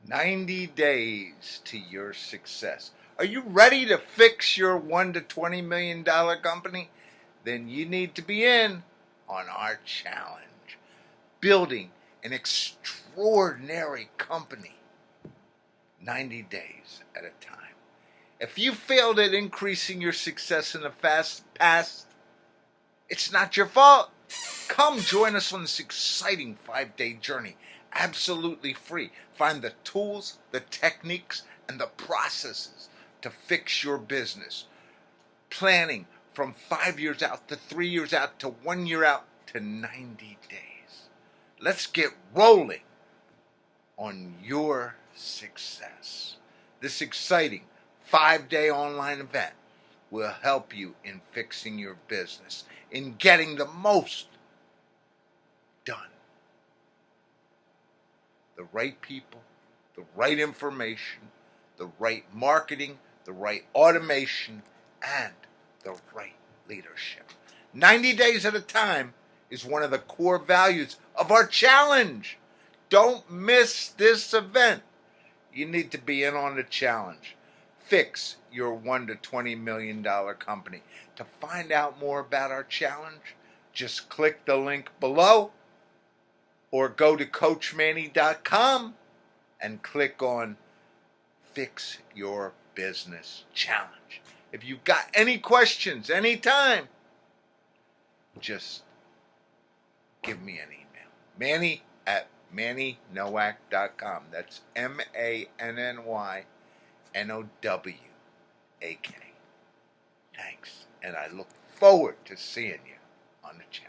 90 days to your success. Are you ready to fix your $1 to $20 million company? Then you need to be in on our challenge. Building an extraordinary company 90 days at a time. If you failed at increasing your success in the past, it's not your fault. Come join us on this exciting 5-day journey, absolutely free. Find the tools, the techniques, and the processes to fix your business. Planning from 5 years out to 3 years out to 1 year out to 90 days. Let's get rolling on your success. This exciting 5-day online event will help you in fixing your business, in getting the most done. The right people, the right information, the right marketing, the right automation, and the right leadership. 90 days at a time is one of the core values of our challenge. Don't miss this event. You need to be in on the challenge. Fix your $1 to $20 million company. To find out more about our challenge, just click the link below or go to CoachManny.com and click on Fix Your Business Challenge. If you've got any questions anytime, just give me an email. Manny@MannyNowak.com. That's MannyNowak. Thanks. And I look forward to seeing you on the channel.